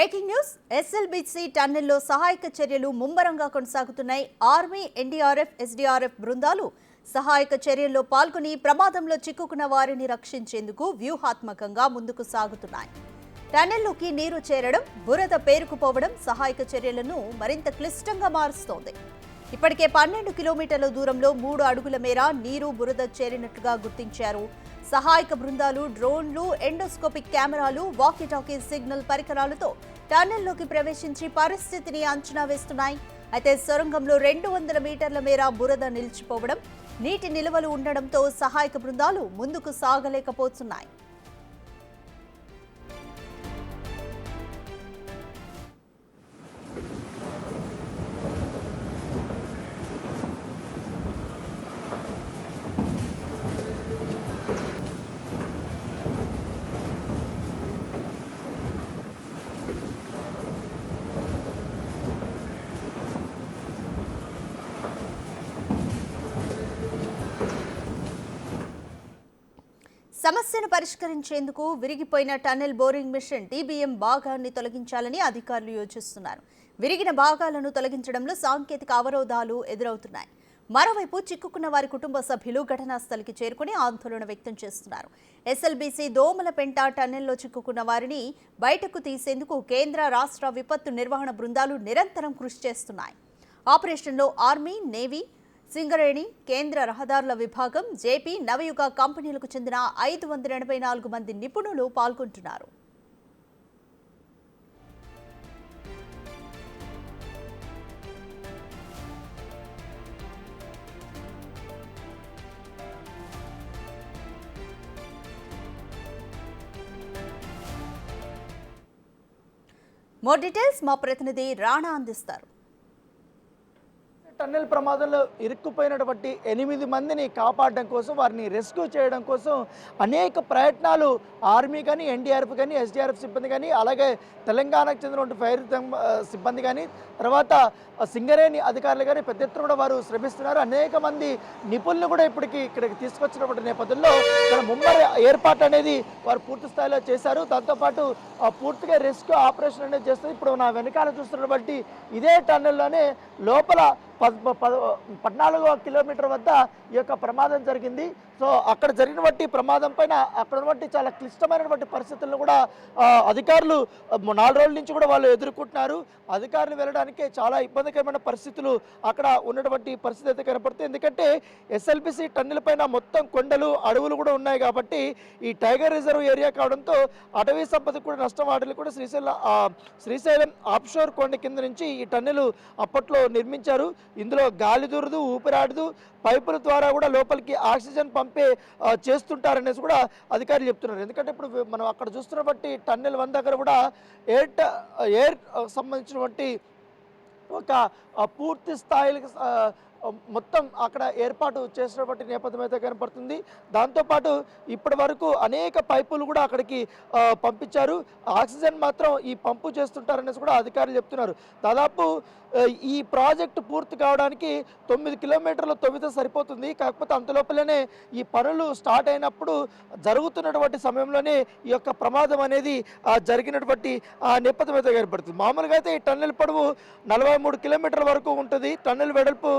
Breaking news SLBC టన్నెల్లో సహాయక చర్యలు ముమ్మరంగా కొనసాగుతున్నాయి. ఆర్మీ, ఎన్డీఆర్ఎఫ్, ఎస్డీఆర్ఎఫ్ బృందాలు సహాయక చర్యల్లో పాల్గొని ప్రమాదంలో చిక్కుకున్న వారిని రక్షించేందుకు వ్యూహాత్మకంగా ముందుకు సాగుతున్నాయి. టన్నెల్లోకి నీరు చేరడం, బురద పేరుకుపోవడం సహాయక చర్యలను మరింత క్లిష్టంగా మారుస్తోంది. ఇప్పటికే 12 కిలోమీటర్ల దూరంలో 3 అడుగుల మేర నీరు, బురద చేరినట్లుగా గుర్తించారు. సహాయక బృందాలు డ్రోన్లు, ఎండోస్కోపిక్ కెమెరాలు, వాకీ-టాకీ సిగ్నల్ పరికరాలతో టన్నెల్లోకి ప్రవేశించి పరిస్థితిని అంచనా వేస్తున్నాయి. అయితే సొరంగంలో 200 మీటర్ల మేర బురద నిలిచిపోవడం, నీటి నిల్వలు ఉండడంతో సహాయక బృందాలు ముందుకు సాగలేకపోతున్నాయి. సమస్యను పరిష్కరించేందుకు విరిగిపోయిన టన్నెల్ బోరింగ్ మిషన్ టీబీఎం భాగాన్ని తొలగించాలని అధికారులు యోచిస్తున్నారు. విరిగిన భాగాలను తొలగించడంలో సాంకేతిక అవరోధాలు ఎదురవుతున్నాయి. మరోవైపు చిక్కుకున్న వారి కుటుంబ సభ్యులు ఘటనా స్థలికి చేరుకుని ఆందోళన వ్యక్తం చేస్తున్నారు. ఎస్ఎల్బీసీ దోమలపెంట టన్నెల్లో చిక్కుకున్న వారిని బయటకు తీసేందుకు కేంద్ర, రాష్ట్ర విపత్తు నిర్వహణ బృందాలు నిరంతరం కృషి చేస్తున్నాయి. ఆపరేషన్లో ఆర్మీ, నేవీ, సింగరేణి, కేంద్ర రహదారుల విభాగం, జేపీ, నవయుగ కంపెనీలకు చెందిన 584 మంది నిపుణులు పాల్గొంటున్నారు. మోర్ డీటెయిల్స్ మా ప్రతినిధి రాణా అందిస్తారు. టన్నెల్ ప్రమాదంలో ఇరుక్కుపోయినటువంటి 8 మందిని కాపాడడం కోసం, వారిని రెస్క్యూ చేయడం కోసం అనేక ప్రయత్నాలు ఆర్మీ కానీ, ఎన్డీఆర్ఎఫ్ కానీ, ఎస్డీఆర్ఎఫ్ సిబ్బంది కానీ, అలాగే తెలంగాణకు చెందినటువంటి ఫైర్ సిబ్బంది కానీ, తర్వాత సింగరేణి అధికారులు కానీ పెద్ద ఎత్తున కూడా వారు శ్రమిస్తున్నారు. అనేక మంది నిపుణులు కూడా ఇక్కడికి తీసుకొచ్చినటువంటి నేపథ్యంలో ముమ్మర ఏర్పాటు అనేది వారు పూర్తి స్థాయిలో చేశారు. దాంతోపాటు పూర్తిగా రెస్క్యూ ఆపరేషన్ అనేది చేస్తారు. ఇప్పుడు నా వెనకాల చూస్తున్నటువంటి ఇదే టన్నెల్లోనే లోపల 14వ కిలోమీటర్ వద్ద ఈ యొక్క ప్రమాదం జరిగింది. సో అక్కడ జరిగినటువంటి ప్రమాదం పైన అక్కడ ఉన్నటువంటి చాలా క్లిష్టమైనటువంటి పరిస్థితులను కూడా అధికారులు 4 రోజుల నుంచి కూడా వాళ్ళు ఎదుర్కొంటున్నారు. అధికారులు వెళ్ళడానికి చాలా ఇబ్బందికరమైన పరిస్థితులు అక్కడ ఉన్నటువంటి పరిస్థితి అయితే కనపడుతుంది. ఎందుకంటే ఎస్ఎల్బిసి టన్నెల్ పైన మొత్తం కొండలు, అడవులు కూడా ఉన్నాయి కాబట్టి ఈ టైగర్ రిజర్వ్ ఏరియా కావడంతో అటవీ సంపద కూడా నష్టం వాటిని కూడా శ్రీశైలం ఆఫ్షోర్ కొండ కింద నుంచి ఈ టన్నెల్ అప్పట్లో నిర్మించారు. ఇందులో గాలి దూరదు, ఊపిరాడదు, పైపుల ద్వారా కూడా లోపలికి ఆక్సిజన్ పంపే చేస్తుంటారనేసి కూడా అధికారులు చెప్తున్నారు. ఎందుకంటే ఇప్పుడు మనం అక్కడ చూస్తున్నటువంటి టన్నెల్ 1 దగ్గర కూడా ఎయిర్ సంబంధించినటువంటి ఒక పూర్తి స్థాయికి మొత్తం అక్కడ ఏర్పాటు చేసినటువంటి నేపథ్యం అయితే కనపడుతుంది. దాంతోపాటు ఇప్పటి వరకు అనేక పైపులు కూడా అక్కడికి పంపించారు. ఆక్సిజన్ మాత్రం ఈ పంపు చేస్తుంటారనేసి కూడా అధికారులు చెప్తున్నారు. దాదాపు ఈ ప్రాజెక్టు పూర్తి కావడానికి 9 కిలోమీటర్ల తవ్వితే సరిపోతుంది. కాకపోతే అంతలోపలనే ఈ పనులు స్టార్ట్ అయినప్పుడు జరుగుతున్నటువంటి సమయంలోనే ఈ యొక్క ప్రమాదం అనేది జరిగినటువంటి నేపథ్యం అయితే కనపడుతుంది. మామూలుగా అయితే ఈ టన్నెల్ పొడవు 43 కిలోమీటర్ల వరకు ఉంటుంది. టన్నెల్ వెడల్పు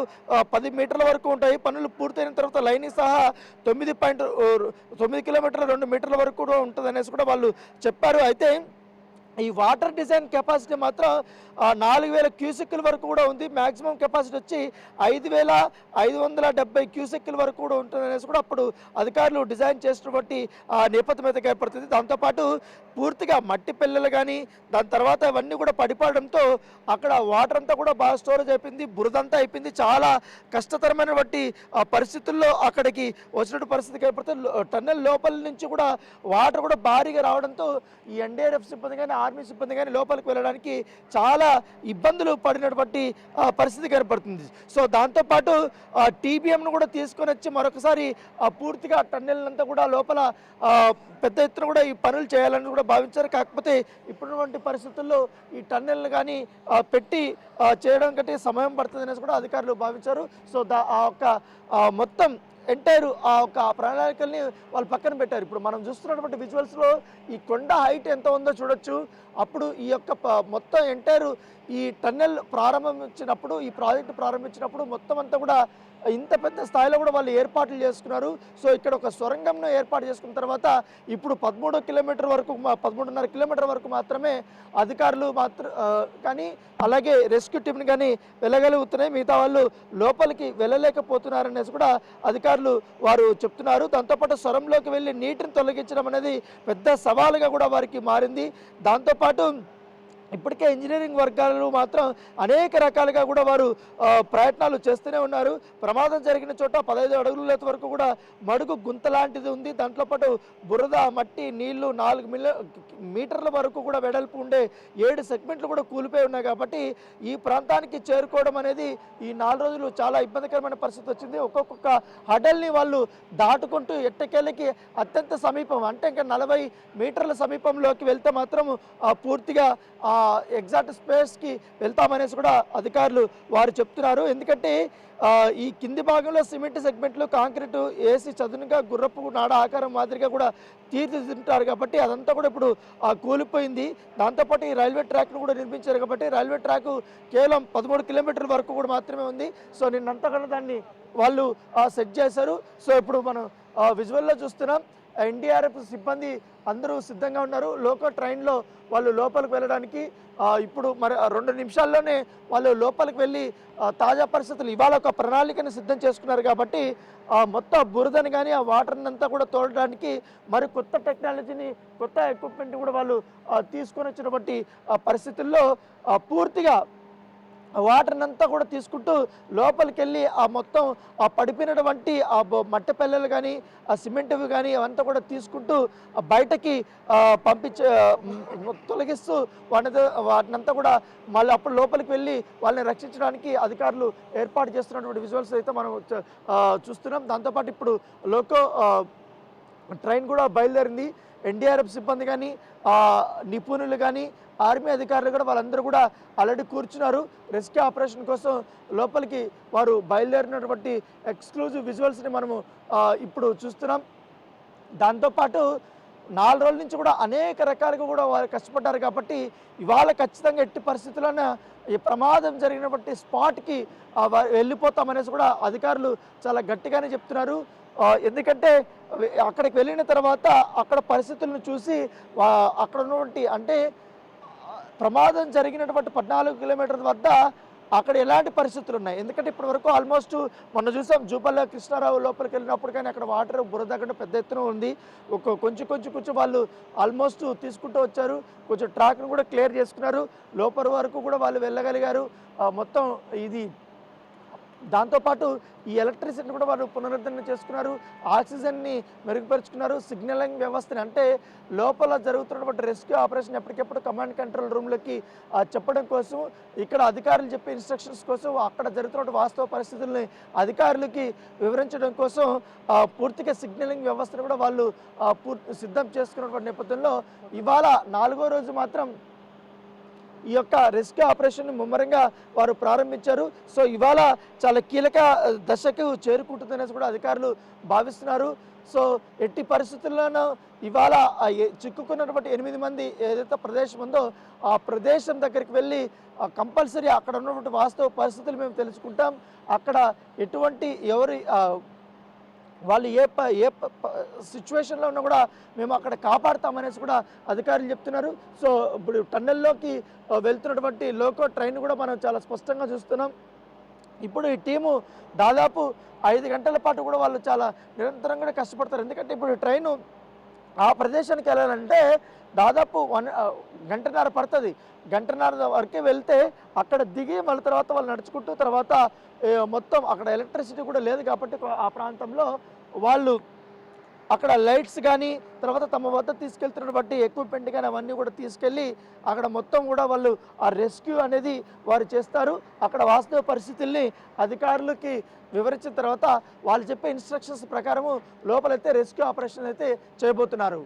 10 మీటర్ల వరకు ఉంటాయి. పనులు పూర్తయిన తర్వాత లైనింగ్ సహా 9.9 కిలోమీటర్ల 2 మీటర్ల వరకు కూడా ఉంటుంది అనేసి కూడా వాళ్ళు చెప్పారు. అయితే ఈ వాటర్ డిజైన్ కెపాసిటీ మాత్రం 4000 క్యూసెక్కుల వరకు కూడా ఉంది. మ్యాక్సిమం కెపాసిటీ వచ్చి 5570 క్యూసెక్కుల వరకు కూడా ఉంటుందనేసి కూడా అప్పుడు అధికారులు డిజైన్ చేసినటువంటి నేపథ్యం అయితే ఏర్పడుతుంది. దాంతోపాటు పూర్తిగా మట్టి పిల్లలు కానీ దాని తర్వాత ఇవన్నీ కూడా పడిపోవడంతో అక్కడ వాటర్ అంతా కూడా బాగా స్టోరేజ్ అయిపోయింది, బురదంతా అయిపోయింది. చాలా కష్టతరమైనటువంటి పరిస్థితుల్లో అక్కడికి వచ్చినట్టు పరిస్థితి ఏర్పడుతుంది. టన్నెల్ లోపల నుంచి కూడా వాటర్ కూడా భారీగా రావడంతో ఈ ఎన్డీఆర్ఎఫ్ సిబ్బంది కానీ, ఆర్మీ సిబ్బంది కానీ లోపలికి వెళ్ళడానికి చాలా ఇబ్బందులు పడినటువంటి పరిస్థితి కనపడుతుంది. సో దాంతోపాటు టీబీఎంను కూడా తీసుకొని వచ్చి మరొకసారి పూర్తిగా టన్నెల్ అంతా కూడా లోపల పెద్ద ఎత్తున కూడా ఈ పనులు చేయాలని కూడా భావించారు. కాకపోతే ఇప్పుడున్నటువంటి పరిస్థితుల్లో ఈ టన్నెల్ని కానీ పెట్టి చేయడం కంటే సమయం పడుతుంది అనేసి కూడా అధికారులు భావించారు. సో ఆ యొక్క మొత్తం ఎంటైర్ ఆ ఒక ప్రణాళికల్ని వాళ్ళు పక్కన పెట్టారు. ఇప్పుడు మనం చూస్తున్నటువంటి విజువల్స్లో ఈ కొండ హైట్ ఎంత ఉందో చూడొచ్చు. అప్పుడు ఈ యొక్క మొత్తం ఎంటైర్ ఈ టన్నెల్ ప్రారంభించినప్పుడు, ఈ ప్రాజెక్టు ప్రారంభించినప్పుడు మొత్తం అంతా కూడా ఇంత పెద్ద స్థాయిలో కూడా వాళ్ళు ఏర్పాట్లు చేసుకున్నారు. సో ఇక్కడ ఒక సొరంగంను ఏర్పాటు చేసుకున్న తర్వాత ఇప్పుడు 13 కిలోమీటర్ వరకు 13.5 కిలోమీటర్ వరకు మాత్రమే అధికారులు కానీ అలాగే రెస్క్యూ టీంని కానీ వెళ్ళగలుగుతున్నాయి. మిగతా వాళ్ళు లోపలికి వెళ్ళలేకపోతున్నారనేసి కూడా అధికారులు వారు చెప్తున్నారు. దాంతోపాటు సొరంలోకి వెళ్ళి నీటిని తొలగించడం అనేది పెద్ద సవాలుగా కూడా వారికి మారింది. దాంతోపాటు ఇప్పటికే ఇంజనీరింగ్ వర్గాలు మాత్రం అనేక రకాలుగా కూడా వారు ప్రయత్నాలు చేస్తూనే ఉన్నారు. ప్రమాదం జరిగిన చోట 15 అడుగుల లోతు వరకు కూడా మడుగు గుంత లాంటిది ఉంది. దాంట్లో పాటు బురద, మట్టి, నీళ్లు 4 మీటర్ల వరకు కూడా వెడల్పు ఉండే 7 సెగ్మెంట్లు కూడా కూలిపోయి ఉన్నాయి. కాబట్టి ఈ ప్రాంతానికి చేరుకోవడం అనేది ఈ 4 రోజులు చాలా ఇబ్బందికరమైన పరిస్థితి వచ్చింది. ఒక్కొక్క హడల్ని వాళ్ళు దాటుకుంటూ ఎట్టకేళ్ళకి అత్యంత సమీపం అంటే ఇంకా 40 మీటర్ల సమీపంలోకి వెళ్తే మాత్రం పూర్తిగా ఎగ్జాక్ట్ స్పేస్కి వెళ్తామనేసి కూడా అధికారులు వారు చెప్తున్నారు. ఎందుకంటే ఈ కింది భాగంలో సిమెంట్ సెగ్మెంట్లు కాంక్రీటు వేసి చదునుగా గుర్రపు నాడ ఆకారం మాదిరిగా కూడా తీర్చిదిద్దుతారు కాబట్టి అదంతా కూడా ఇప్పుడు కూలిపోయింది. దాంతోపాటు ఈ రైల్వే ట్రాక్ను కూడా నిర్మించారు కాబట్టి రైల్వే ట్రాక్ కేవలం 13 కిలోమీటర్ల వరకు కూడా మాత్రమే ఉంది. సో నిన్నంతా కూడా దాన్ని వాళ్ళు సెట్ చేశారు. సో ఇప్పుడు మనం విజువల్లో చూస్తున్నాం. ఎన్డీఆర్ఎఫ్ సిబ్బంది అందరూ సిద్ధంగా ఉన్నారు. లోకో ట్రైన్లో వాళ్ళు లోపలికి వెళ్ళడానికి ఇప్పుడు మరి 2 నిమిషాల్లోనే వాళ్ళు లోపలికి వెళ్ళి తాజా పరిస్థితులు ఇవాళ ఒక ప్రణాళికను సిద్ధం చేసుకున్నారు కాబట్టి మొత్తం బురదని కానీ ఆ వాటర్ని అంతా కూడా తోడడానికి మరి కొత్త టెక్నాలజీని, కొత్త ఎక్విప్మెంట్ కూడా వాళ్ళు తీసుకొని వచ్చినటువంటి పరిస్థితుల్లో పూర్తిగా వాటర్ని అంతా కూడా తీసుకుంటూ లోపలికి వెళ్ళి ఆ మొత్తం ఆ పడిపోయినటువంటి ఆ మట్టి పెల్లలు కానీ ఆ సిమెంట్వి కానీ అవంతా కూడా తీసుకుంటూ బయటకి తొలగిస్తూ వాటినంతా కూడా మళ్ళీ అప్పుడు లోపలికి వెళ్ళి వాళ్ళని రక్షించడానికి అధికారులు ఏర్పాటు చేస్తున్నటువంటి విజువల్స్ అయితే మనం చూస్తున్నాం. దాంతోపాటు ఇప్పుడు లోకో ట్రైన్ కూడా బయలుదేరింది. ఎన్డీఆర్ఎఫ్ సిబ్బంది కానీ నిపుణులు కానీ ఆర్మీ అధికారులు కూడా వాళ్ళందరూ కూడా ఆల్రెడీ కూర్చున్నారు. రెస్క్యూ ఆపరేషన్ కోసం లోపలికి వారు బయలుదేరినటువంటి ఎక్స్క్లూజివ్ విజువల్స్ని మనము ఇప్పుడు చూస్తున్నాం. దాంతోపాటు 4 రోజుల నుంచి కూడా అనేక రకాలుగా కూడా వారు కష్టపడ్డారు కాబట్టి ఇవాళ ఖచ్చితంగా ఎట్టి పరిస్థితుల్లోనే ఈ ప్రమాదం జరిగినటువంటి స్పాట్కి వెళ్ళిపోతామనేసి కూడా అధికారులు చాలా గట్టిగానే చెప్తున్నారు. ఎందుకంటే అక్కడికి వెళ్ళిన తర్వాత అక్కడ పరిస్థితులను చూసి అక్కడ ఉన్నటువంటి అంటే ప్రమాదం జరిగినటువంటి 14 కిలోమీటర్ల వద్ద అక్కడ ఎలాంటి పరిస్థితులు ఉన్నాయి. ఎందుకంటే ఇప్పటి వరకు ఆల్మోస్ట్ మొన్న చూసాం జూపల్లి కృష్ణారావు లోపలికి వెళ్ళినప్పుడు కానీ అక్కడ వాటర్ బురద కంటే పెద్ద ఎత్తున ఉంది. కొంచెం వాళ్ళు ఆల్మోస్ట్ తీసుకుంటూ వచ్చారు. కొంచెం ట్రాక్ను కూడా క్లియర్ చేసుకున్నారు. లోపల వరకు కూడా వాళ్ళు వెళ్ళగలిగారు. మొత్తం ఇది దాంతోపాటు ఈ ఎలక్ట్రిసిటీని కూడా వారు పునరుద్ధరణ చేసుకున్నారు. ఆక్సిజన్ని మెరుగుపరుచుకున్నారు. సిగ్నలింగ్ వ్యవస్థని అంటే లోపల జరుగుతున్నటువంటి రెస్క్యూ ఆపరేషన్ ఎప్పటికెప్పుడు కమాండ్ కంట్రోల్ రూమ్లోకి చెప్పడం కోసం, ఇక్కడ అధికారులు చెప్పే ఇన్స్ట్రక్షన్స్ కోసం, అక్కడ జరుగుతున్న వాస్తవ పరిస్థితుల్ని అధికారులకి వివరించడం కోసం పూర్తిగా సిగ్నలింగ్ వ్యవస్థను కూడా వాళ్ళు సిద్ధం చేసుకున్నటువంటి నేపథ్యంలో ఇవాళ 4వ రోజు మాత్రం ఈ యొక్క రెస్క్యూ ఆపరేషన్ ముమ్మరంగా వారు ప్రారంభించారు. సో ఇవాళ చాలా కీలక దశకు చేరుకుంటుందనేసి కూడా అధికారులు భావిస్తున్నారు. సో ఎట్టి పరిస్థితుల్లోనూ ఇవాళ చిక్కుకున్నటువంటి 8 మంది ఏదైతే ప్రదేశం ఉందో ఆ ప్రదేశం దగ్గరికి వెళ్ళి కంపల్సరీ అక్కడ ఉన్నటువంటి వాస్తవ పరిస్థితులు మేము తెలుసుకుంటాం. అక్కడ ఎటువంటి వాళ్ళు ఏ సిచ్యువేషన్లో ఉన్నా కూడా మేము అక్కడ కాపాడుతామనేసి కూడా అధికారులు చెప్తున్నారు. సో ఇప్పుడు టన్నెల్లోకి వెళ్తున్నటువంటి లోకో ట్రైన్ కూడా మనం చాలా స్పష్టంగా చూస్తున్నాం. ఇప్పుడు ఈ టీము దాదాపు 5 గంటల పాటు కూడా వాళ్ళు చాలా నిరంతరంగా కష్టపడతారు. ఎందుకంటే ఇప్పుడు ట్రైను ఆ ప్రదేశానికి వెళ్ళాలంటే దాదాపు 1 గంటన్నర పడుతుంది. గంటన్నర వరకే వెళ్తే అక్కడ దిగి మళ్ళీ తర్వాత వాళ్ళు నడుచుకుంటూ తర్వాత మొత్తం అక్కడ ఎలక్ట్రిసిటీ కూడా లేదు కాబట్టి ఆ ప్రాంతంలో వాళ్ళు అక్కడ లైట్స్ కానీ తర్వాత తమ వద్ద తీసుకెళ్తున్నటువంటి ఎక్విప్మెంట్ కానీ అవన్నీ కూడా తీసుకెళ్ళి అక్కడ మొత్తం కూడా వాళ్ళు ఆ రెస్క్యూ అనేది వారు చేస్తారు. అక్కడ వాస్తవ పరిస్థితుల్ని అధికారులకి వివరించిన తర్వాత వాళ్ళు చెప్పే ఇన్స్ట్రక్షన్స్ ప్రకారము లోపలైతే రెస్క్యూ ఆపరేషన్ అయితే చేయబోతున్నారు.